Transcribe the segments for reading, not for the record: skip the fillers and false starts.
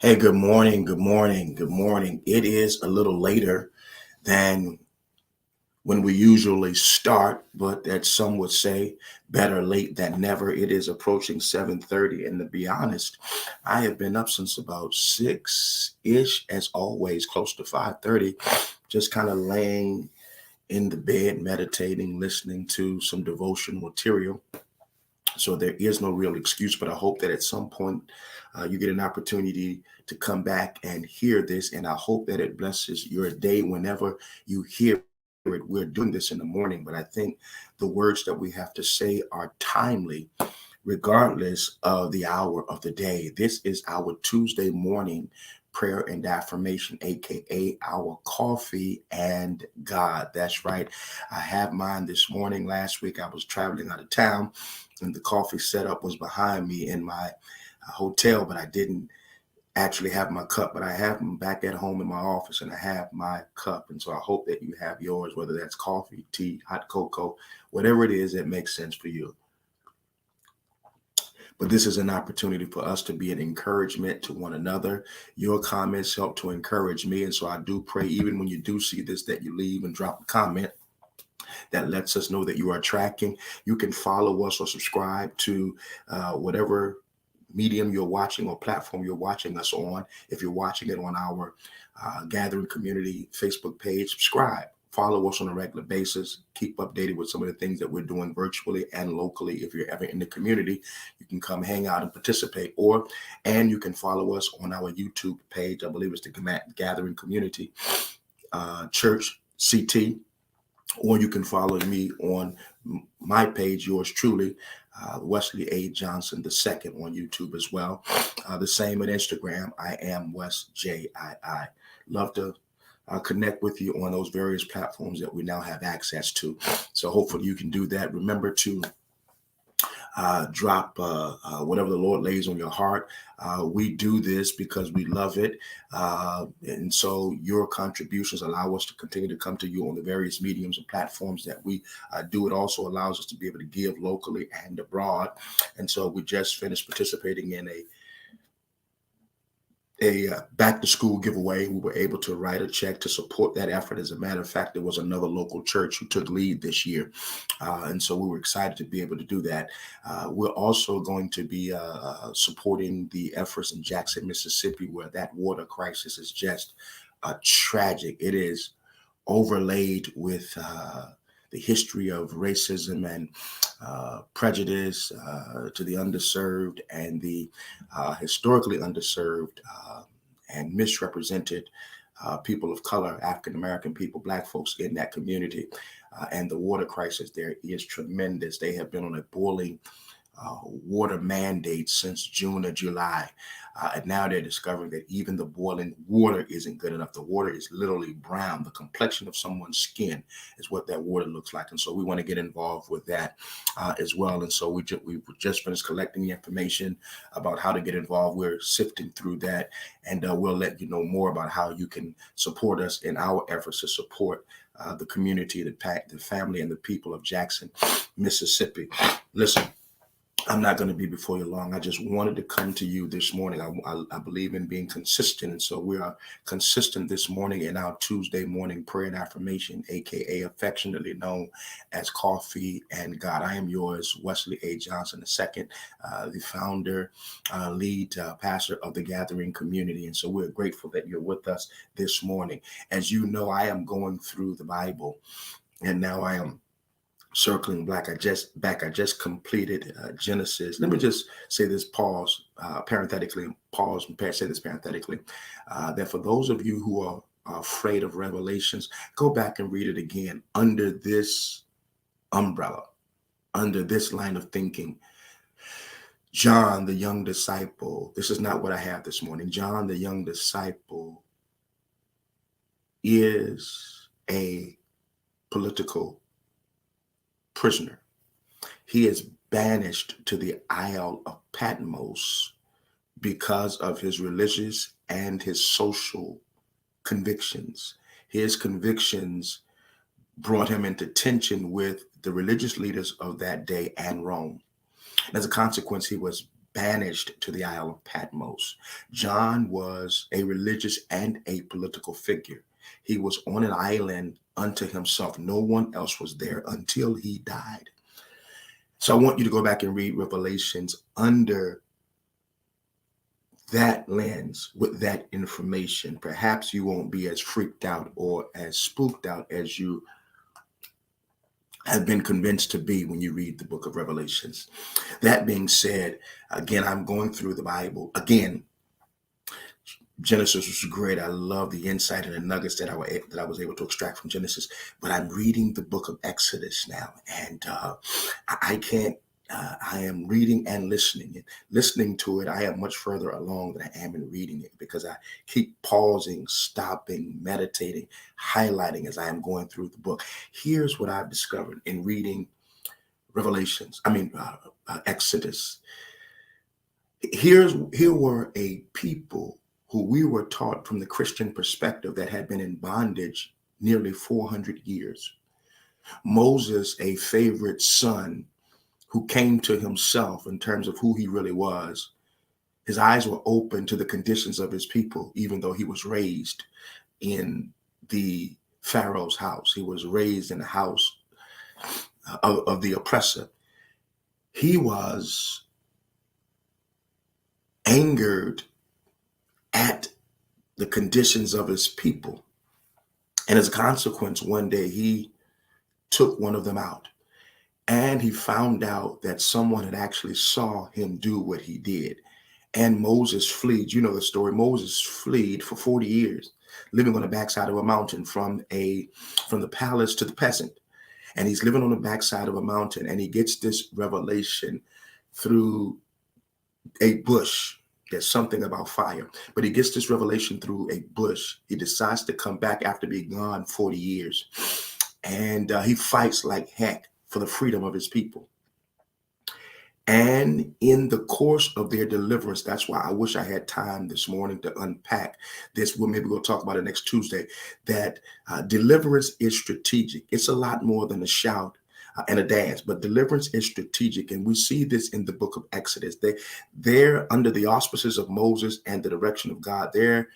Hey, good morning, good morning, good morning. It is a little later than when we usually start, but that some would say better late than never. It is approaching 7:30, and to be honest, I have been up since about 6-ish, as always, close to 5:30, just kind of laying in the bed, meditating, listening to some devotional material. So there is no real excuse, but I hope that at some point you get an opportunity to come back and hear this. And I hope that it blesses your day whenever you hear it. We're doing this in the morning, but I think the words that we have to say are timely regardless of the hour of the day. This is our Tuesday morning prayer and affirmation, aka our coffee and God. That's right. I have mine this morning. Last week I was traveling out of town and the coffee setup was behind me in my hotel, but I didn't actually have my cup, but I have them back at home in my office and I have my cup. And so I hope that you have yours, whether that's coffee, tea, hot cocoa, whatever it is that makes sense for you. But this is an opportunity for us to be an encouragement to one another. Your comments help to encourage me. And so I do pray, even when you do see this, that you leave and drop a comment that lets us know that you are tracking. You can follow us or subscribe to whatever medium you're watching or platform you're watching us on. If you're watching it on our Gathering Community Facebook page, subscribe. Follow us on a regular basis. Keep updated with some of the things that we're doing virtually and locally. If you're ever in the community, you can come hang out and participate. And you can follow us on our YouTube page. I believe it's the Gathering Community Church CT. Or you can follow me on my page, yours truly, Wesley A. Johnson II on YouTube as well. The same at Instagram. I am Wes JII. Love to connect with you on those various platforms that we now have access to. So hopefully you can do that. Remember to drop whatever the Lord lays on your heart. We do this because we love it. And so your contributions allow us to continue to come to you on the various mediums and platforms that we do. It also allows us to be able to give locally and abroad. And so we just finished participating in a back to school giveaway. We were able to write a check to support that effort. As a matter of fact, there was another local church who took lead this year. And so we were excited to be able to do that. We're also going to be supporting the efforts in Jackson, Mississippi, where that water crisis is just tragic. It is overlaid with the history of racism and prejudice to the underserved and the historically underserved and misrepresented people of color, African American people, Black folks in that community. And the water crisis there is tremendous. They have been on a boiling water mandate since June or July. And now they're discovering that even the boiling water isn't good enough. The water is literally brown. The complexion of someone's skin is what that water looks like. And so we want to get involved with that as well. And so we just finished collecting the information about how to get involved. We're sifting through that, and we'll let you know more about how you can support us in our efforts to support the community, the family, and the people of Jackson, Mississippi. Listen, I'm not going to be before you long. I just wanted to come to you this morning. I believe in being consistent. And so we are consistent this morning in our Tuesday morning prayer and affirmation, aka affectionately known as Coffee and God. I am yours, Wesley A. Johnson II, the founder, lead pastor of the Gathering Community. And so we're grateful that you're with us this morning. As you know, I am going through the Bible, and now I am circling back. I just completed Genesis. Let me just say this, parenthetically, that for those of you who are afraid of Revelations, go back and read it again under this umbrella, under this line of thinking. John, the young disciple, this is not what I have this morning. John, the young disciple, is a political prisoner. He is banished to the Isle of Patmos because of his religious and his social convictions. His convictions brought him into tension with the religious leaders of that day and Rome. And as a consequence, he was banished to the Isle of Patmos. John was a religious and a political figure. He was on an island unto himself. No one else was there until he died. So I want you to go back and read Revelations under that lens with that information. Perhaps you won't be as freaked out or as spooked out as you have been convinced to be when you read the book of Revelations. That being said, again, I'm going through the Bible. Again, Genesis was great. I love the insight and the nuggets that I was able to extract from Genesis. But I'm reading the book of Exodus now, and I can't. I am reading and listening. And listening to it, I am much further along than I am in reading it because I keep pausing, stopping, meditating, highlighting as I am going through the book. Here's what I've discovered in reading Exodus. Here were a people who we were taught from the Christian perspective that had been in bondage nearly 400 years. Moses, a favorite son who came to himself in terms of who he really was, his eyes were open to the conditions of his people, even though he was raised in the Pharaoh's house. He was raised in the house of the oppressor. He was angered at the conditions of his people. And as a consequence, one day he took one of them out. And he found out that someone had actually saw him do what he did. And Moses fled. You know the story. Moses fled for 40 years, living on the backside of a mountain from the palace to the peasant. And he's living on the backside of a mountain, and he gets this revelation through a bush. There's something about fire, but he gets this revelation through a bush. He decides to come back after being gone 40 years. And he fights like heck for the freedom of his people. And in the course of their deliverance, that's why I wish I had time this morning to unpack this. Maybe we'll talk about it next Tuesday, that deliverance is strategic. It's a lot more than a shout and a dance, but deliverance is strategic. And we see this in the book of Exodus. They're under the auspices of Moses and the direction of God. Their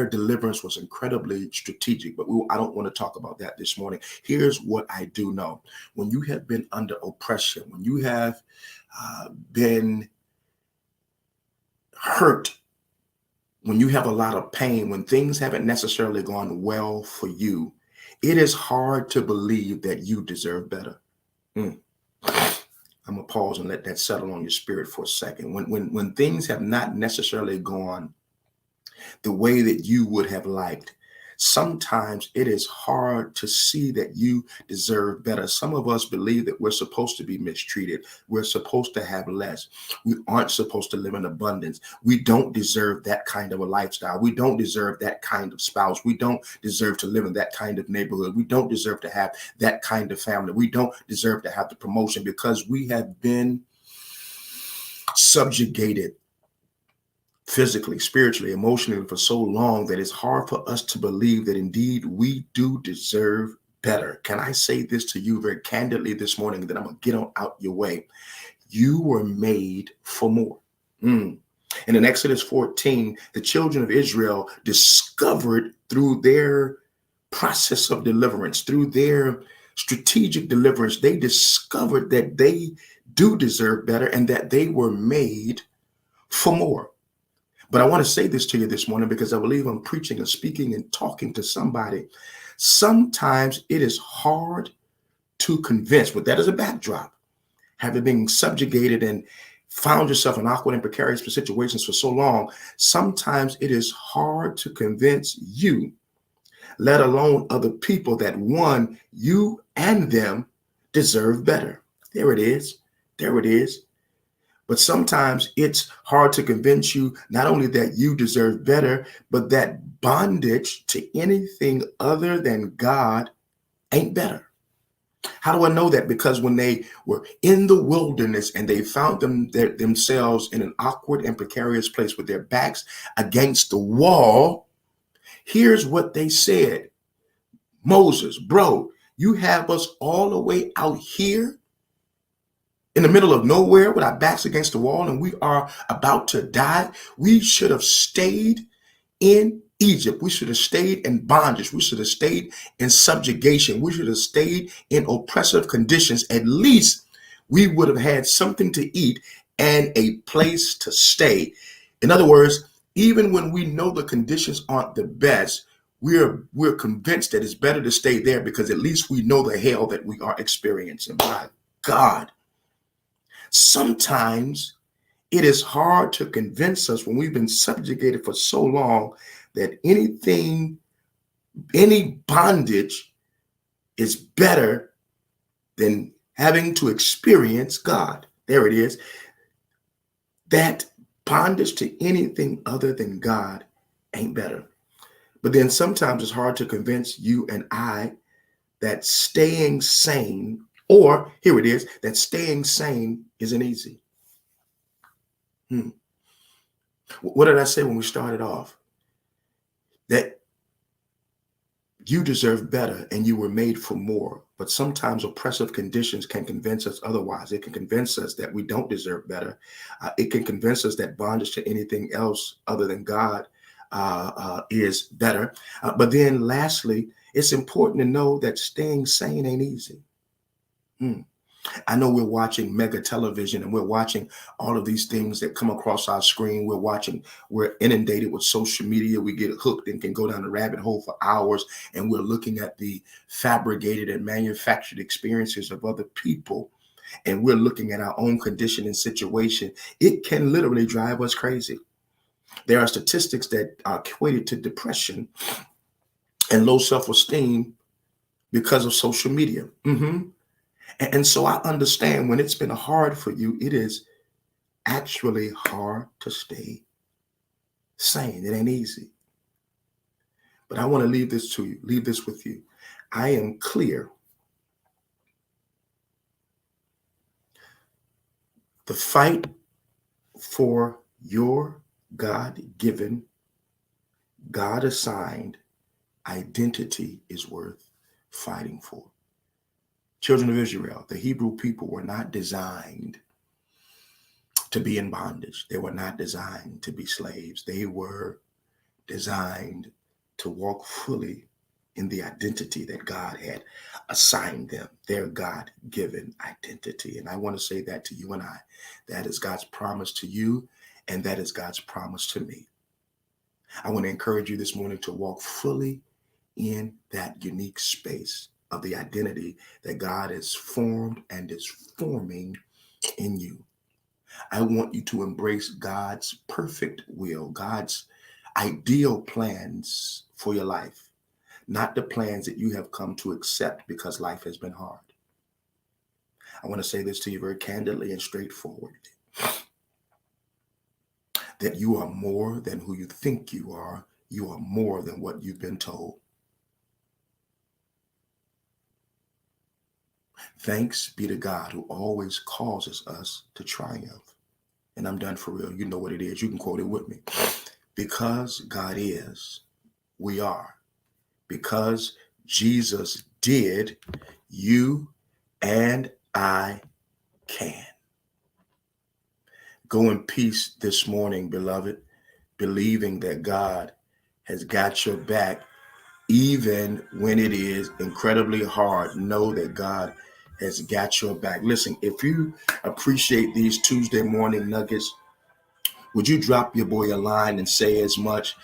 deliverance was incredibly strategic, but I don't want to talk about that this morning. Here's what I do know. When you have been under oppression, when you have been hurt, when you have a lot of pain, when things haven't necessarily gone well for you, it is hard to believe that you deserve better. I'm gonna pause and let that settle on your spirit for a second. When things have not necessarily gone the way that you would have liked, sometimes it is hard to see that you deserve better. Some of us believe that we're supposed to be mistreated. We're supposed to have less. We aren't supposed to live in abundance. We don't deserve that kind of a lifestyle. We don't deserve that kind of spouse. We don't deserve to live in that kind of neighborhood. We don't deserve to have that kind of family. We don't deserve to have the promotion because we have been subjugated physically, spiritually, emotionally for so long that it's hard for us to believe that indeed we do deserve better. Can I say this to you very candidly this morning that I'm going to get out your way? You were made for more. And in Exodus 14, the children of Israel discovered through their process of deliverance, through their strategic deliverance, they discovered that they do deserve better and that they were made for more. But I want to say this to you this morning because I believe I'm preaching and speaking and talking to somebody. Sometimes it is hard to convince, with that as a backdrop, having been subjugated and found yourself in awkward and precarious situations for so long, sometimes it is hard to convince you, let alone other people, that one, you and them deserve better. There it is. There it is. But sometimes it's hard to convince you not only that you deserve better, but that bondage to anything other than God ain't better. How do I know that? Because when they were in the wilderness and they found themselves in an awkward and precarious place with their backs against the wall, here's what they said. Moses, bro, you have us all the way out here in the middle of nowhere with our backs against the wall and we are about to die. We should have stayed in Egypt. We should have stayed in bondage. We should have stayed in subjugation. We should have stayed in oppressive conditions. At least we would have had something to eat and a place to stay. In other words, even when we know the conditions aren't the best, we're convinced that it's better to stay there because at least we know the hell that we are experiencing. My God. Sometimes it is hard to convince us when we've been subjugated for so long that any bondage is better than having to experience God. There it is. That bondage to anything other than God ain't better. But then sometimes it's hard to convince you and I that staying sane, or here it is, that staying sane isn't easy. What did I say when we started off? That you deserve better and you were made for more. But sometimes oppressive conditions can convince us otherwise. It can convince us that we don't deserve better. It can convince us that bondage to anything else other than God is better. But then lastly, it's important to know that staying sane ain't easy. I know we're watching mega television and we're watching all of these things that come across our screen. We're inundated with social media. We get hooked and can go down the rabbit hole for hours. And we're looking at the fabricated and manufactured experiences of other people. And we're looking at our own condition and situation. It can literally drive us crazy. There are statistics that are equated to depression and low self-esteem because of social media. And so I understand when it's been hard for you, it is actually hard to stay sane. It ain't easy. But I want to leave this with you. I am clear. The fight for your God-given, God-assigned identity is worth fighting for. Children of Israel, the Hebrew people were not designed to be in bondage. They were not designed to be slaves. They were designed to walk fully in the identity that God had assigned them, their God-given identity. And I want to say that to you and I. That is God's promise to you, and that is God's promise to me. I want to encourage you this morning to walk fully in that unique space of the identity that God has formed and is forming in you. I want you to embrace God's perfect will, God's ideal plans for your life, not the plans that you have come to accept because life has been hard. I want to say this to you very candidly and straightforwardly, that you are more than who you think you are. You are more than what you've been told. Thanks be to God who always causes us to triumph. And I'm done for real. You know what it is. You can quote it with me. Because God is, we are. Because Jesus did, you and I can. Go in peace this morning, beloved, believing that God has got your back, even when it is incredibly hard. Know that God has got your back. Listen, if you appreciate these Tuesday morning nuggets, would you drop your boy a line and say as much?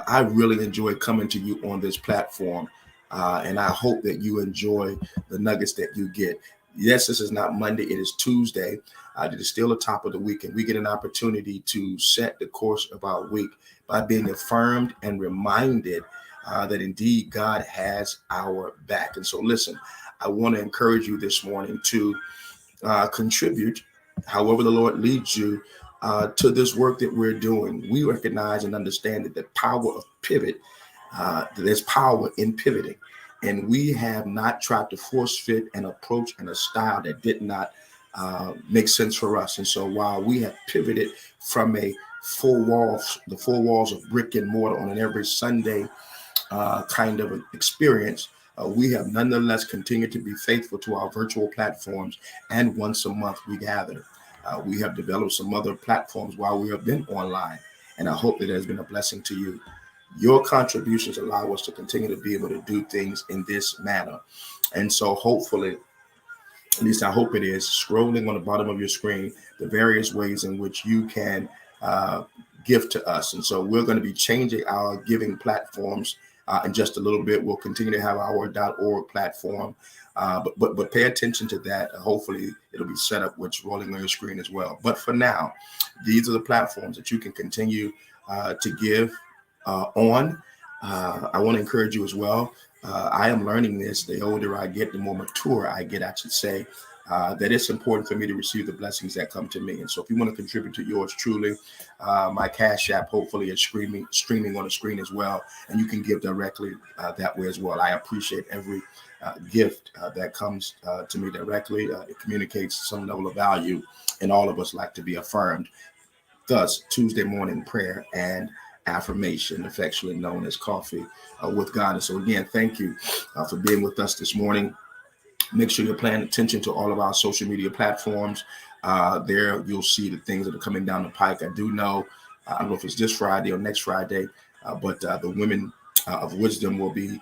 I really enjoy coming to you on this platform, and I hope that you enjoy the nuggets that you get. Yes, this is not Monday. It is Tuesday. It is still the top of the week, and we get an opportunity to set the course of our week by being affirmed and reminded that indeed God has our back. And so listen, I want to encourage you this morning to contribute however the Lord leads you to this work that we're doing. We recognize and understand that the power of pivot, there's power in pivoting. And we have not tried to force fit an approach and a style that did not make sense for us. And so while we have pivoted from the four walls of brick and mortar on an every Sunday kind of experience, we have nonetheless continued to be faithful to our virtual platforms. And once a month we gather. We have developed some other platforms while we have been online. And I hope that it has been a blessing to you. Your contributions allow us to continue to be able to do things in this manner. And so hopefully, at least I hope it is, scrolling on the bottom of your screen, the various ways in which you can uh, give to us. And so we're going to be changing our giving platforms in just a little bit. We'll continue to have our .org platform, but pay attention to that. Hopefully it'll be set up with rolling on your screen as well. But for now, these are the platforms that you can continue to give on. I want to encourage you as well. I am learning this. The older I get, the more mature I get, I should say, that it's important for me to receive the blessings that come to me. And so if you want to contribute to yours truly, my Cash App hopefully is streaming on the screen as well. And you can give directly that way as well. I appreciate every gift that comes to me directly. It communicates some level of value, and all of us like to be affirmed. Thus, Tuesday morning prayer and affirmation, affectionately known as Coffee with God. And so again, thank you for being with us this morning. Make sure you're paying attention to all of our social media platforms. There you'll see the things that are coming down the pike. I do know, I don't know if it's this Friday or next Friday, but the Women of Wisdom will be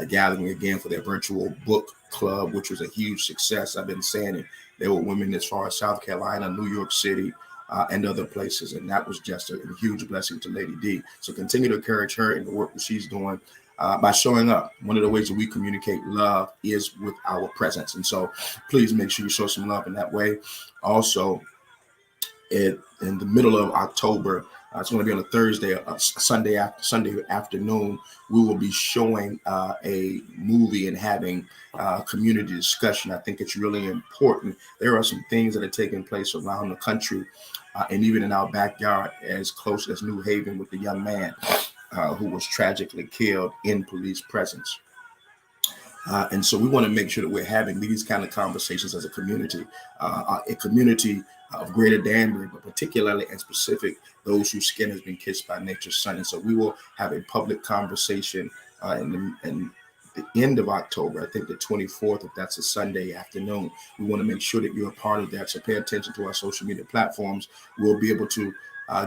gathering again for their virtual book club, which was a huge success. I've been saying it. There were women as far as South Carolina, New York City, and other places. And that was just a huge blessing to Lady D. So continue to encourage her in the work that she's doing by showing up. One of the ways that we communicate love is with our presence. And so please make sure you show some love in that way. Also, in the middle of October, it's going to be on a Thursday, Sunday afternoon. We will be showing a movie and having community discussion. I think it's really important. There are some things that are taking place around the country and even in our backyard, as close as New Haven, with the young man who was tragically killed in police presence. And so we want to make sure that we're having these kind of conversations as a community of Greater Danbury, but particularly and specific, those whose skin has been kissed by nature's sun. And so we will have a public conversation in the end of October, I think the 24th, if that's a Sunday afternoon. We want to make sure that you're a part of that. So pay attention to our social media platforms. We'll be able to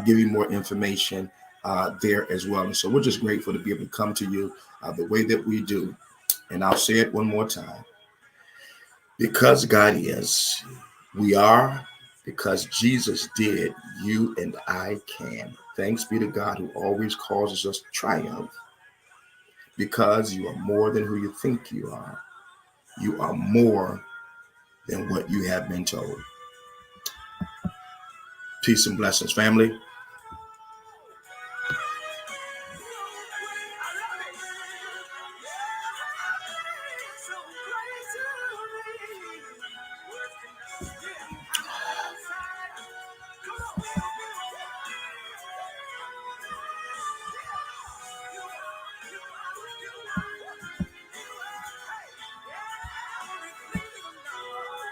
give you more information there as well. And so we're just grateful to be able to come to you the way that we do. And I'll say it one more time. Because God is, we are. Because Jesus did, you and I can. Thanks be to God who always causes us to triumph. Because you are more than who you think you are. You are more than what you have been told. Peace and blessings, family.